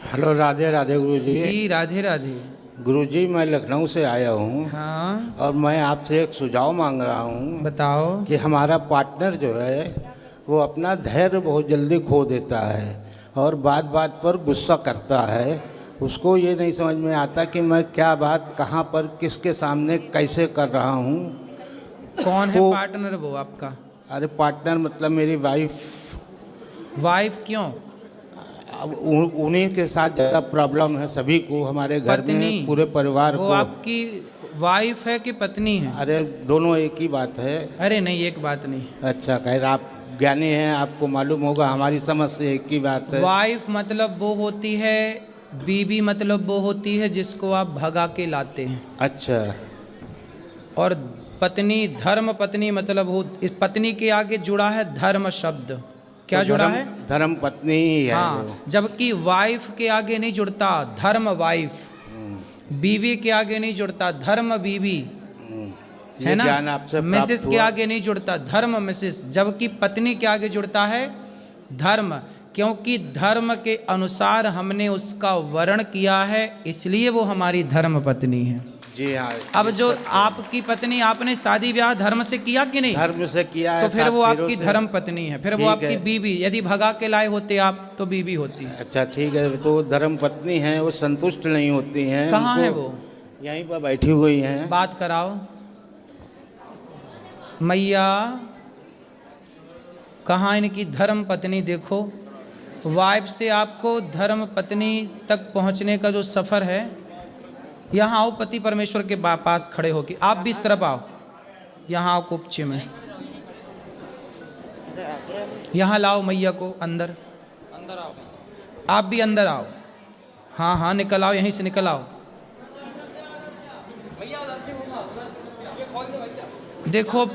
Hello, Radhe Radhe गुरुजी। जी राधे राधे। गुरुजी, मैं लखनऊ से आया हूँ। हाँ और मैं आपसे एक सुझाव मांग रहा हूँ बताओ। कि हमारा पार्टनर जो है वो अपना धैर्य बहुत जल्दी खो देता है और बात बात पर गुस्सा करता है। उसको ये नहीं समझ में आता कि मैं क्या बात कहाँ पर किसके सामने कैसे कर रहा हूँ। कौन है तो पार्टनर वो आपका? अरे पार्टनर मतलब मेरी वाइफ। वाइफ क्यों? अब उन्हीं के साथ ज़्यादा प्रॉब्लम है सभी को, हमारे घर पत्नी? में पूरे परिवार वो को। आपकी वाइफ है कि पत्नी है? अरे दोनों एक ही बात है। अरे नहीं, एक बात नहीं। अच्छा, खैर आप ज्ञानी हैं, आपको मालूम होगा, हमारी समझ से एक ही बात है। वाइफ मतलब वो होती है, बीवी मतलब वो होती है जिसको आप भगा के लाते हैं। अच्छा। और पत्नी, धर्म पत्नी मतलब हो, इस पत्नी के आगे जुड़ा है धर्म शब्द। क्या तो जुड़ा है? धर्म पत्नी ही है हाँ, वो। जबकि वाइफ के आगे नहीं जुड़ता धर्म वाइफ, बीवी के आगे नहीं जुड़ता धर्म बीवी, ये है ना? ज्ञान आपसे प्राप्त मिसेस के हुआ। आगे नहीं जुड़ता धर्म मिसेस, जबकि पत्नी के आगे जुड़ता है धर्म, क्योंकि धर्म के अनुसार हमने उसका वर्ण किया है, इसलिए वो हमारी धर्म पत्नी है। जी हाँ। अब जो आपकी पत्नी, आपने शादी ब्याह धर्म से किया कि नहीं? धर्म से किया है, तो फिर 7 वो फेरों आपकी से। धर्म पत्नी है, फिर वो ठीक आपकी है। बीवी। यदि भगा के लाए होते आप तो बीवी होती। अच्छा ठीक है, तो धर्म पत्नी है, वो संतुष्ट नहीं होती हैं। कहाँ है उनको वो? यहीं पर बैठी हुई हैं। बात कराओ। मैया, कहाँ इनकी धर्म पत्नी? देखो, वाइफ से आपको धर्म पत्नी तक पहुँचने का जो सफ़र है, यहाँ आओ पति परमेश्वर के पास खड़े होके। आप भी इस तरफ आओ, यहाँ आओ कुपचे में, यहाँ लाओ मैया को अंदर। अंदर आओ, आप भी अंदर आओ। हाँ हाँ, निकल आओ, यहीं से निकल आओ। देखो,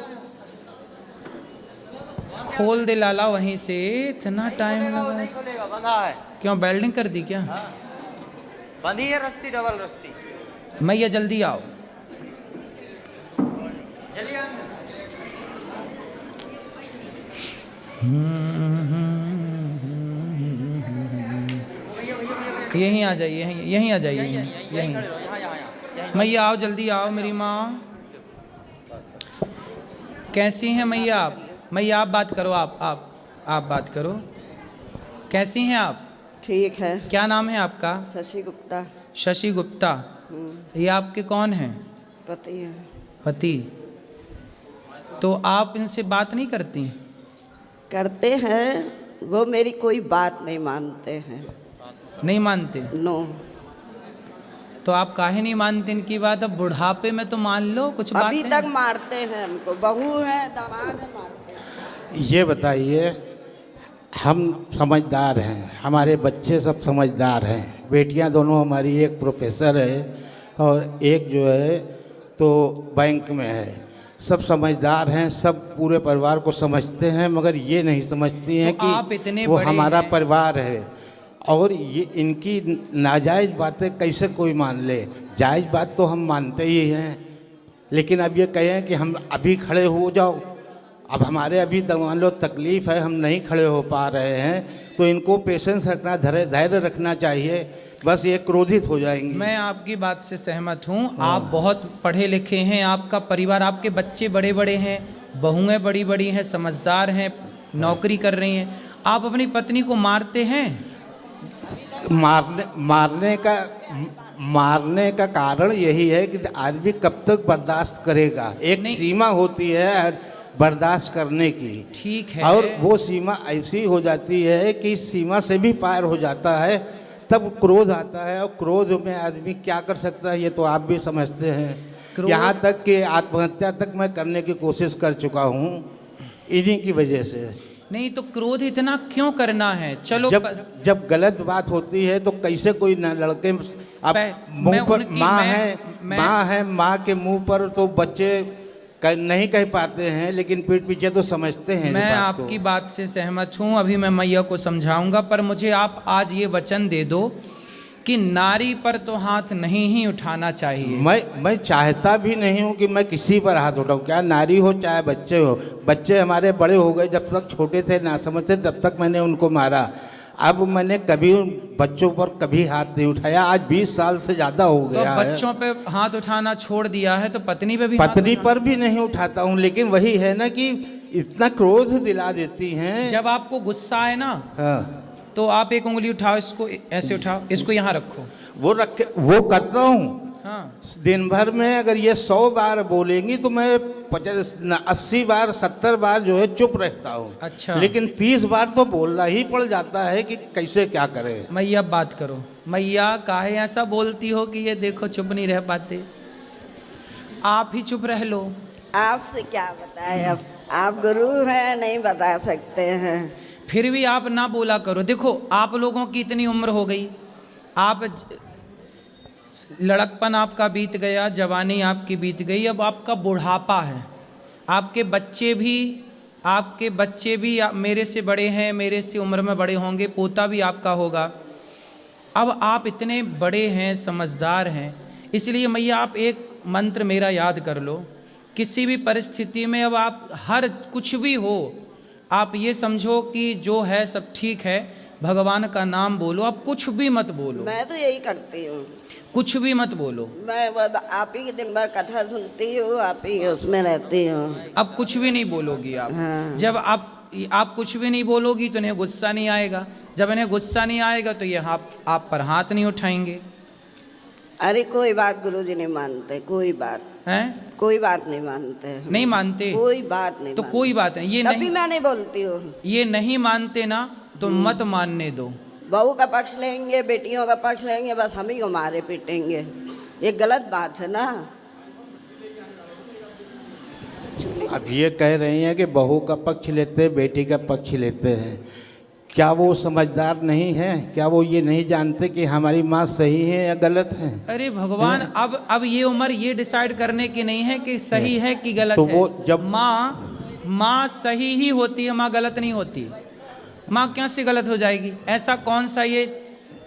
खोल दे लाला वहीं से। इतना टाइम लगा? बंधा है। क्यों, वेल्डिंग कर दी क्या? बंधी है रस्सी, डबल रस्सी। मैया जल्दी आओ। जल्दी आ। यहीं आ जाइए, यहीं आ जाइए, यहीं। मैया आओ, जल्दी आओ मेरी माँ। कैसी हैं मैया आप? मैया आप बात करो, आप बात करो। कैसी हैं आप? ठीक है। क्या नाम है आपका? शशि गुप्ता। शशि गुप्ता। ये आपके कौन हैं? पति है। पति। तो आप इनसे बात नहीं करती? करते हैं, वो मेरी कोई बात नहीं मानते हैं। नहीं मानते? नो। तो आप काहे नहीं मानते इनकी बात? अब बुढ़ापे में तो मान लो कुछ बात अभी है। तक मारते हैं हमको, बहू है दामाद है, मारते हैं। ये बताइए, हम समझदार हैं, हमारे बच्चे सब समझदार हैं, बेटियां दोनों हमारी, एक प्रोफेसर है और एक जो है तो बैंक में है। सब समझदार हैं, सब पूरे परिवार को समझते हैं, मगर ये नहीं समझती हैं तो आप इतने कि वो बड़े हमारा हैं। परिवार है। और ये इनकी नाजायज़ बातें कैसे कोई मान ले? जायज़ बात तो हम मानते ही हैं, लेकिन अब ये कहें कि हम अभी खड़े हो जाओ, अब हमारे अभी मान लो तकलीफ़ है, हम नहीं खड़े हो पा रहे हैं, तो इनको पेशेंस रखना, धैर्य रखना चाहिए, बस ये क्रोधित हो जाएंगी। मैं आपकी बात से सहमत हूँ। आप बहुत पढ़े लिखे हैं, आपका परिवार, आपके बच्चे बड़े बड़े हैं, बहुएं बड़ी बड़ी हैं, समझदार हैं, नौकरी कर रही हैं। आप अपनी पत्नी को मारते हैं? मारने का कारण यही है कि आदमी कब तक बर्दाश्त करेगा। एक सीमा होती है बर्दाश्त करने की। ठीक है। और वो सीमा ऐसी हो जाती है कि सीमा से भी पार हो जाता है, तब क्रोध आता है, और क्रोध में आदमी क्या कर सकता है ये तो आप भी समझते हैं। यहाँ तक कि आत्महत्या तक मैं करने की कोशिश कर चुका हूँ इन्हीं की वजह से। नहीं तो क्रोध इतना क्यों करना है? चलो, जब गलत बात होती है तो कैसे कोई न लड़के अब मुंह पर माँ है, माँ के मुंह पर तो बच्चे नहीं कह पाते हैं, लेकिन पीठ पीछे तो समझते हैं। मैं आपकी बात से सहमत हूँ, अभी मैं मैया को समझाऊंगा, पर मुझे आप आज ये वचन दे दो कि नारी पर तो हाथ नहीं ही उठाना चाहिए। मैं चाहता भी नहीं हूँ कि मैं किसी पर हाथ उठाऊँ, क्या नारी हो चाहे बच्चे हो। बच्चे हमारे बड़े हो गए, जब तक छोटे थे ना समझते तब तक मैंने उनको मारा। अब मैंने कभी उन बच्चों पर कभी हाथ नहीं उठाया, आज 20 साल से ज़्यादा हो तो गया है। बच्चों पे हाथ उठाना छोड़ दिया है तो पत्नी पे भी हाथ पत्नी उठाना- पर भी नहीं उठाता हूँ, लेकिन वही है ना कि इतना क्रोध दिला देती हैं। जब आपको गुस्सा आए ना हाँ, तो आप एक उंगली उठाओ, इसको ऐसे उठाओ, इसको यहाँ रखो। वो करता हूँ। हाँ, दिन भर में अगर ये 100 बार बोलेंगी तो मैं 80 बार 70 बार जो है चुप रहता हूँ। अच्छा। लेकिन 30 बार तो बोलना ही पड़ जाता है कि कैसे क्या करे। मैया अब बात करो। मैया काहे ऐसा बोलती हो कि ये देखो चुप नहीं रह पाते, आप ही चुप रह लो। आपसे क्या बताए, अब आप गुरु हैं, नहीं बता सकते हैं। फिर भी आप ना बोला करो। देखो आप लोगों की इतनी उम्र हो गई, आप लड़कपन आपका बीत गया, जवानी आपकी बीत गई, अब आपका बुढ़ापा है। आपके बच्चे भी मेरे से बड़े हैं, मेरे से उम्र में बड़े होंगे, पोता भी आपका होगा। अब आप इतने बड़े हैं, समझदार हैं, इसलिए मैया आप एक मंत्र मेरा याद कर लो। किसी भी परिस्थिति में अब आप हर कुछ भी हो, आप ये समझो कि जो है सब ठीक है, भगवान का नाम बोलो, आप कुछ भी मत बोलो, मैं तो यही करती हूँ, कुछ भी मत बोलो। मैं आप ही के दिन भर कथा सुनती हूँ, आप ही उसमें रहती हूँ। अब कुछ भी नहीं बोलोगी आप। हाँ। जब आप कुछ भी नहीं बोलोगी तो इन्हें गुस्सा नहीं आएगा, जब इन्हें गुस्सा नहीं आएगा तो ये आप पर हाथ नहीं उठाएंगे। अरे कोई बात गुरुजी नहीं मानते, कोई बात, हैं? कोई बात नहीं मानते, नहीं मानते कोई बात नहीं तो मानते। कोई बात नहीं, ये तभी नहीं, मैं नहीं बोलती हूँ। ये नहीं मानते ना तो मत मानने दो। बहू का पक्ष लेंगे, बेटियों का पक्ष लेंगे, बस हम ही को मारे पीटेंगे, ये गलत बात है ना। अब ये कह रही हैं कि बहू का पक्ष लेते हैं, बेटी का पक्ष लेते हैं, क्या वो समझदार नहीं है? क्या वो ये नहीं जानते कि हमारी माँ सही है या गलत है? अरे भगवान, अब ये उम्र ये डिसाइड करने की नहीं है कि सही है कि गलत तो है। वो जब माँ सही ही होती है, माँ गलत नहीं होती। माँ कैसे गलत हो जाएगी? ऐसा कौन सा ये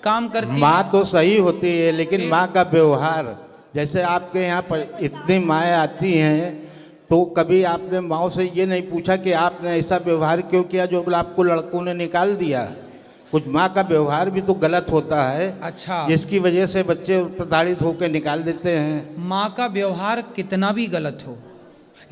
काम करती माँ तो सही होती है, लेकिन माँ का व्यवहार, जैसे आपके यहाँ पर इतनी माएँ आती हैं, तो कभी आपने माँ से ये नहीं पूछा कि आपने ऐसा व्यवहार क्यों किया जो आपको लड़कों ने निकाल दिया? कुछ माँ का व्यवहार भी तो गलत होता है। अच्छा, जिसकी वजह से बच्चे प्रताड़ित होकर निकाल देते हैं। माँ का व्यवहार कितना भी गलत हो,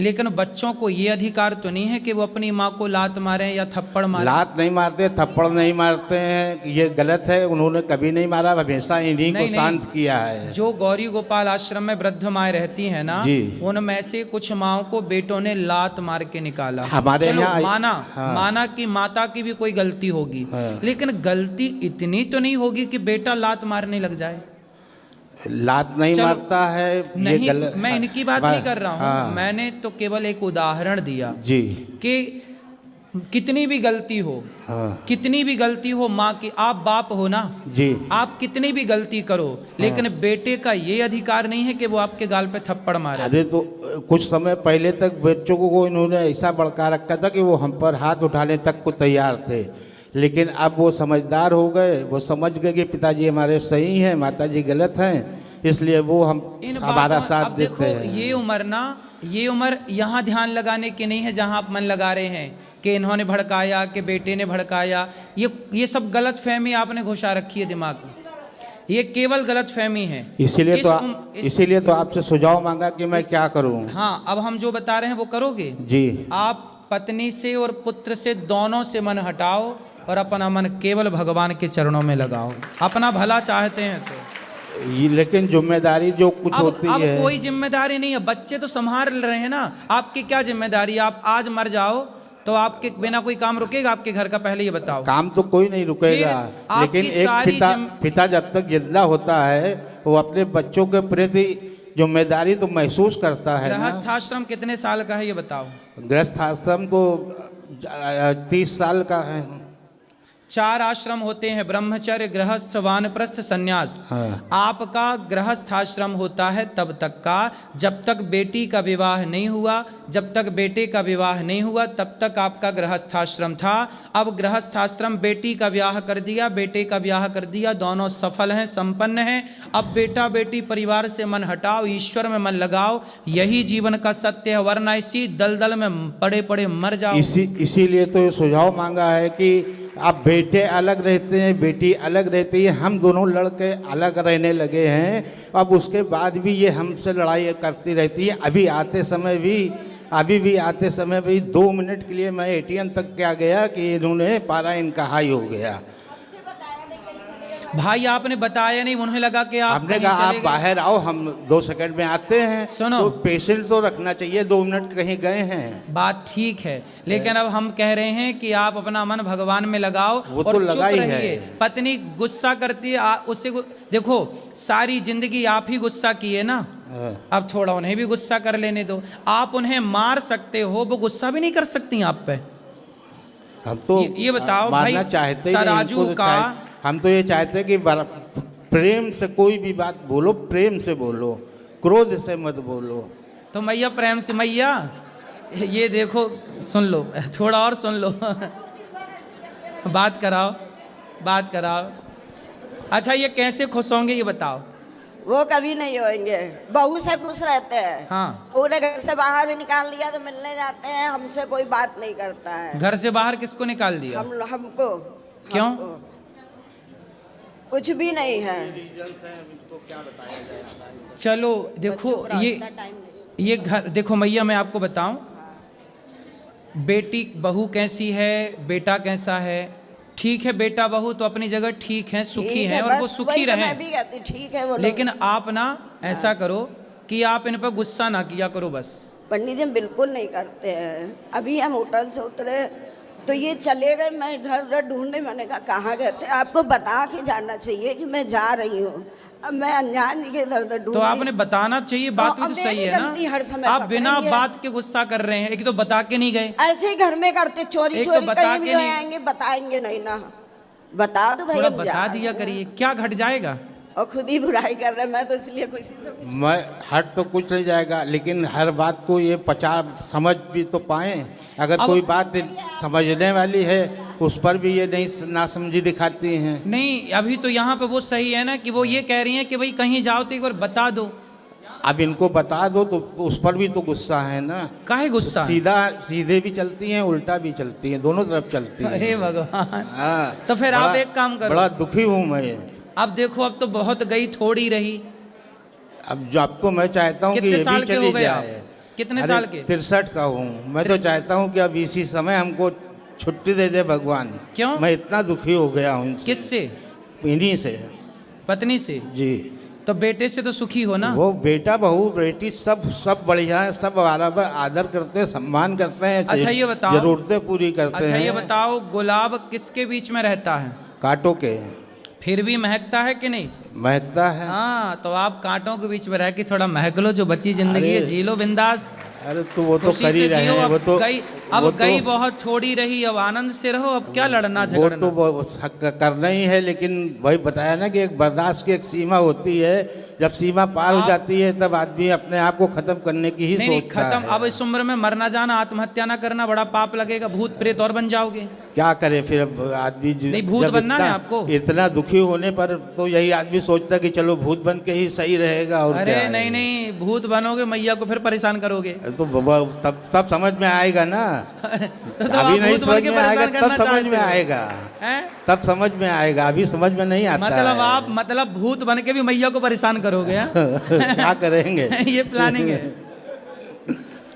लेकिन बच्चों को ये अधिकार तो नहीं है कि वो अपनी माँ को लात मारें या थप्पड़ मारें। लात नहीं मारते, थप्पड़ नहीं मारते हैं, ये गलत है। उन्होंने कभी नहीं मारा, हमेशा इन्हीं को शांत किया है। जो गौरी गोपाल आश्रम में वृद्ध माएँ रहती हैं ना, उनमें से कुछ माँओं को बेटों ने लात मार के निकाला। हमारे चलो यहाँ माना कि माता की भी कोई गलती होगी, लेकिन गलती इतनी तो नहीं होगी कि बेटा लात मारने लग जाए। लात नहीं मारता है, नहीं, ये गलत। मैं इनकी बात नहीं कर रहा हूँ, मैंने तो केवल एक उदाहरण दिया जी कि कितनी भी गलती हो, कितनी भी गलती हो माँ की, आप बाप हो ना जी, आप कितनी भी गलती करो, लेकिन बेटे का ये अधिकार नहीं है कि वो आपके गाल पे थप्पड़ मारे। अरे तो कुछ समय पहले तक बच्चों को इन्होंने ऐसा भड़का रखा था कि वो हम पर हाथ उठाने तक को तैयार थे, लेकिन अब वो समझदार हो गए, वो समझ गए कि पिताजी हमारे सही हैं, माताजी गलत हैं, इसलिए वो हमारा साथ देते हैं। ये उम्र यहाँ ध्यान लगाने की नहीं है जहाँ आप मन लगा रहे हैं कि इन्होंने भड़काया, कि बेटे ने भड़काया। ये सब गलत फहमी आपने घुसा रखी है दिमाग में, ये केवल गलत फहमी है। इसीलिए तो आपसे सुझाव मांगा कि मैं क्या करूं। हाँ, अब हम जो बता रहे हैं वो करोगे जी। आप पत्नी से और पुत्र से दोनों से मन हटाओ और अपना मन केवल भगवान के चरणों में लगाओ। अपना भला चाहते हैं तो लेकिन जिम्मेदारी जो कुछ होती है, अब कोई जिम्मेदारी नहीं है, बच्चे तो संभाल रहे हैं ना, आपकी क्या जिम्मेदारी? आप आज मर जाओ तो आपके बिना कोई काम रुकेगा आपके घर का? पहले ये बताओ। काम तो कोई नहीं रुकेगा, लेकिन एक पिता जब तक जिंदा होता है वो अपने बच्चों के प्रति जिम्मेदारी तो महसूस करता है। गृहस्थाश्रम कितने साल का है ये बताओ? गृहस्थाश्रम तो 30 साल का है। 4 आश्रम होते हैं, ब्रह्मचर्य, गृहस्थ, वानप्रस्थ, संन्यास। आपका गृहस्थाश्रम होता है तब तक का जब तक बेटी का विवाह नहीं हुआ, जब तक बेटे का विवाह नहीं हुआ तब तक आपका गृहस्थाश्रम था। अब गृहस्थाश्रम, बेटी का ब्याह कर दिया, बेटे का ब्याह कर दिया, दोनों सफल हैं, संपन्न हैं। अब बेटा बेटी परिवार से मन हटाओ, ईश्वर में मन लगाओ, यही जीवन का सत्य है, वरना इसी दलदल में पड़े पड़े मर जाओ। इसीलिए तो सुझाव मांगा है कि अब बेटे अलग रहते हैं, बेटी अलग रहती है, हम दोनों लड़के अलग रहने लगे हैं। अब उसके बाद भी ये हमसे लड़ाई करती रहती है। अभी भी आते समय भी 2 मिनट के लिए मैं एटीएम तक क्या गया कि इन्होंने पारा इनका हाई हो गया। भाई आपने बताया नहीं, उन्हें लगा कि आप हमने कहीं कहा आप चले गए। बाहर आओ, हम 2 सेकंड में आते हैं। सुनो। तो पेशेंट तो रखना चाहिए, 2 मिनट कहीं गए हैं। बात ठीक है, लेकिन अब हम कह रहे हैं कि आप अपना मन भगवान में लगाओ वो और तो चुप लगा ही है। रहिए। पत्नी गुस्सा करती है, देखो सारी जिंदगी आप ही गुस्सा किए ना, अब थोड़ा उन्हें भी गुस्सा कर लेने दो। आप उन्हें मार सकते हो, वो गुस्सा भी नहीं कर सकती आप पे। हम तो ये बताओ भाई, मारना चाहते ही नहीं, तराजू इनको तो का हम तो ये चाहते हैं कि प्रेम से कोई भी बात बोलो, प्रेम से बोलो, क्रोध से मत बोलो। तो मैया प्रेम से, मैया ये देखो सुन लो, थोड़ा और सुन लो। बात कराओ। अच्छा ये कैसे खुश होंगे ये बताओ। वो कभी नहीं होंगे, बहू से खुश रहते हैं। हाँ। पूरे घर से बाहर भी निकाल दिया तो मिलने जाते हैं, हमसे कोई बात नहीं करता है। घर से बाहर किसको निकाल दिया? हमको। क्यों? हमको। कुछ भी नहीं है। चलो देखो ये घर देखो मैया, मैं आपको बताऊं, बेटी बहू कैसी है, बेटा कैसा है। ठीक है, बेटा बहू तो अपनी जगह ठीक है, सुखी हैं और वो सुखी मैं रहें। भी कहती ठीक है वो लोग। लेकिन आप ना ऐसा करो कि आप इन पर गुस्सा ना किया करो बस। पंडित जी हम बिल्कुल नहीं करते हैं। अभी हम होटल से उतरे तो ये चले गए, मैं इधर उधर ढूंढने, मैंने कहा कहाँ गए थे, आपको बता के जाना चाहिए कि मैं जा रही हूँ। अब मैं अनजान के इधर उधर ढूंढ। तो आपने बताना चाहिए, बात भी तो सही है हर ना। समय आप बिना पकड़ेंगे। बात के गुस्सा कर रहे हैं। एक तो बता के नहीं गए, ऐसे ही घर में करते, चोरी एक तो चोरी बता कहीं के भी नहीं- आएंगे, बताएंगे नहीं ना। बता दो भाई, थोड़ा हम जा बता रहे दिया हैं। करिए, क्या घट जाएगा। और खुद ही बुराई कर रहे हैं, मैं तो इसलिए खुशी से मैं हट तो कुछ नहीं जाएगा, लेकिन हर बात को ये समझ भी तो पाए। अगर अब- कोई बात समझने वाली है उस पर भी ये नहीं नासमझी दिखाती हैं। नहीं, अभी तो यहाँ पे वो सही है ना कि वो ये कह रही हैं कि भाई कहीं जाओ तो एक बार बता दो। अब इनको बता दो तो उस पर भी तो गुस्सा है ना। काहे गुस्सा? सीधे भी चलती हैं, उल्टा भी चलती हैं, दोनों तरफ चलती हैं। अरे भगवान। हाँ, तो फिर आप एक काम करो। बड़ा दुखी हूँ मैं। अब देखो, अब तो बहुत गई, थोड़ी रही। अब तो मैं चाहता हूँ कि कितने ये साल भी के हो चली गए आप? जाए। कितने अरे, साल के? 63 का हूँ मैं। तो चाहता हूँ कि अब इसी समय हमको छुट्टी दे दे भगवान। क्यों? मैं इतना दुखी हो गया हूँ इनसे। किससे? इन्हीं से। पत्नी से? जी। तो बेटे से तो सुखी हो ना। वो बेटा बहू बेटी सब बढ़िया है, सब बराबर आदर करते हैं, सम्मान करते हैं। अच्छा ये बताओ, जरूरतें पूरी करते हैं। अच्छा ये बताओ, गुलाब किसके बीच में रहता है? कांटों के। फिर भी महकता है कि नहीं? महकता है। हाँ, तो आप कांटों के बीच में रह के थोड़ा महक लो, जो बची जिंदगी है अरे, जी लो बिंदास। अरे तो वो तो खुशी कर ही से रहे जियो। हैं। वो तो अब वो गई तो, बहुत थोड़ी रही, अब आनंद से रहो। अब क्या लड़ना वो झगड़ना। तो वो करना ही है, लेकिन वही बताया ना कि एक बर्दाश्त की एक सीमा होती है। जब सीमा पार हो जाती है तब आदमी अपने आप को खत्म करने की ही नहीं सोचता खत्म। है। अब इस उम्र में मरना जाना, आत्महत्या ना करना, बड़ा पाप लगेगा, भूत प्रेत और बन जाओगे। क्या करे फिर अब आदमी नहीं, भूत जब बनना है इतना- आपको। इतना दुखी होने पर तो यही आदमी सोचता कि चलो भूत बन के ही सही रहेगा। और अरे क्या है। नहीं, भूत बनोगे मैया को फिर परेशान करोगे। तो तब समझ में आएगा ना। तो अभी आप नहीं भूत बन समझ के में आएगा, परेशान तब करना समझ में चाहते हो। आएगा। हैं? तब समझ में आएगा, अभी समझ में नहीं आता मतलब है। आप भूत बन के भी मैया को परेशान करोगे। हैं? क्या करेंगे। ये प्लानिंग है।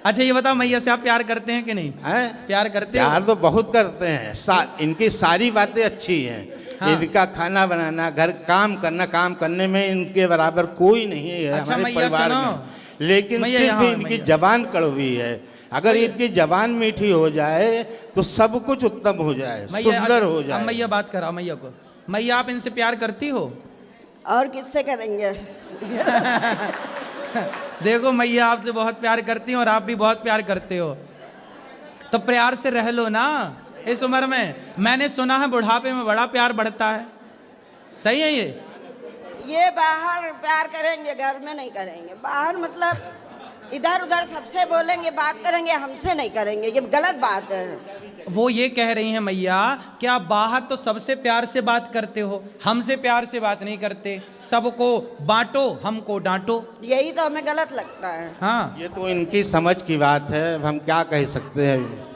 अच्छा ये बताओ, मैया से आप प्यार करते हैं कि नहीं? हैं? प्यार करते हो? प्यार तो बहुत करते हैं। इनकी सारी बातें अच्छी हैं। हाँ। इनका खाना बनाना, घर काम करने में इनके बराबर कोई नहीं है अच्छा, हमारे मैया परिवार सुनो। में। लेकिन मैया सिर्फ यहाँ है, इनकी मैया। जबान कड़वी है। अगर मैया- इनकी जबान मीठी हो जाए तो सब कुछ उत्तम हो जाए, मैया सुंदर हो अब जाए। मैया बात कराओ मैया को। मैया आप इनसे प्यार करती हो? और किससे करेंगे। देखो मैया आपसे बहुत प्यार करती हैं और आप भी बहुत प्यार करते हो, तो प्यार से रह लो ना इस उम्र में। मैंने सुना है बुढ़ापे में बड़ा प्यार बढ़ता है, सही है ये बाहर प्यार करेंगे, घर में नहीं करेंगे। बाहर मतलब इधर उधर सबसे बोलेंगे, बात करेंगे, हमसे नहीं करेंगे, ये गलत बात है। वो ये कह रही हैं मैया कि आप बाहर तो सबसे प्यार से बात करते हो, हमसे प्यार से बात नहीं करते। सबको बांटो, हमको डांटो। यही तो हमें गलत लगता है। हाँ, ये तो इनकी समझ की बात है, अब हम क्या कह सकते हैं।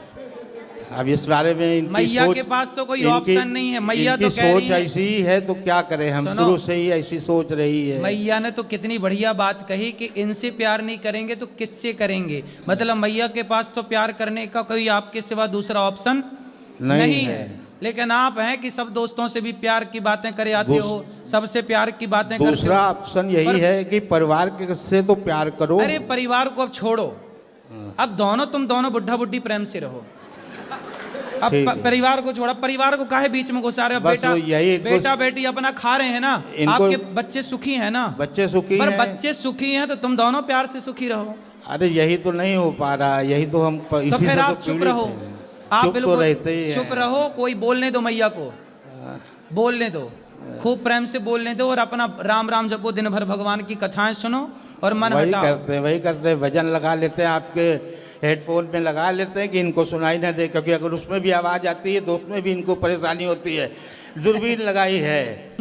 अब इस बारे में इनकी मैया सोच, के पास तो कोई इनकी- ऑप्शन नहीं है। मैया इनकी तो कह रही सोच है, ऐसी ही है तो क्या करें हम, सुनो। शुरू से ही ऐसी सोच रही है। मैया ने तो कितनी बढ़िया बात कही कि इनसे प्यार नहीं करेंगे तो किससे करेंगे। मतलब मैया के पास तो प्यार करने का कोई आपके सिवा दूसरा ऑप्शन नहीं है। लेकिन आप हैं कि सब दोस्तों से भी प्यार की बातें करे आते हो, सबसे प्यार की बातें करते दूसरा हो। ऑप्शन यही पर- है कि परिवार के से तो प्यार करो। अरे परिवार को अब छोड़ो, अब तुम दोनों बुढ़ा बुढ़ी प्रेम से रहो। अब ठीक है। परिवार को छोड़ा, परिवार को काहे बीच में घुसा रहे हो? बस बेटा यही इनको- बेटा बेटी अपना खा रहे हैं ना, इनको- आपके बच्चे सुखी हैं ना। बच्चे सुखी पर हैं। बच्चे सुखी हैं तो तुम दोनों प्यार से सुखी रहो। अरे यही तो नहीं हो पा रहा, यही तो हम तो इसी फिर से आप तो चुप पीड़ित रहो, हैं। आप चुप तो बिल्कुल रहते ही हैं। चुप रहो। कोई बोलने दो मैया को, बोलने दो, खूब प्रेम से बोलने दो और अपना राम राम जपो, दिन भर भगवान की कथाएं सुनो और मन वही हटाओ। वही करते हैं। भजन लगा लेते हैं, आपके हेडफोन में लगा लेते हैं कि इनको सुनाई ना दे, क्योंकि अगर उसमें भी आवाज़ आती है तो उसमें भी इनको परेशानी होती है। दूरबीन लगाई है,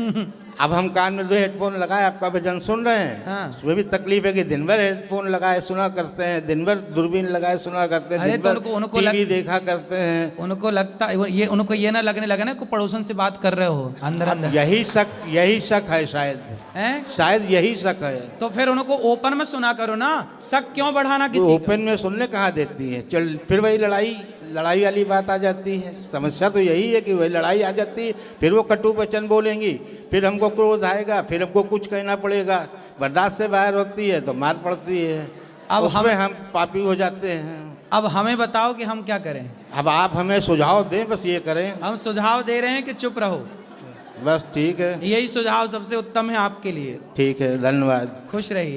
अब हम कान में दो हेडफोन लगाए, आपका भजन सुन रहे हैं। हाँ। उसमें भी तकलीफ है कि दिन भर हेडफोन लगाए सुना करते हैं, दिन भर दूरबीन लगाए सुना करते हैं, अरे दिन तो भर उनको टीवी देखा करते हैं। उनको लगता ये उनको ये ना लगने लगे ना कि पड़ोसन से बात कर रहे हो अंदर अंदर, यही शक है शायद, हैं? शायद यही शक है। तो फिर उनको ओपन में सुना करो ना, शक क्यों बढ़ाना तो किसी का? ओपन में सुनने कहाँ देती है। चल फिर वही लड़ाई वाली बात आ जाती है। समस्या तो यही है कि वही लड़ाई आ जाती है, फिर वो कटु वचन बोलेंगी, फिर हमको क्रोध आएगा, फिर हमको कुछ कहना पड़ेगा, बर्दाश्त से बाहर होती है तो मार पड़ती है। अब उसमें हम पापी हो जाते हैं। अब हमें बताओ कि हम क्या करें। अब आप हमें सुझाव दें, बस ये करें। हम सुझाव दे रहे हैं कि चुप रहो, बस ठीक है, यही सुझाव सबसे उत्तम है आपके लिए। ठीक है, धन्यवाद। खुश रहिए।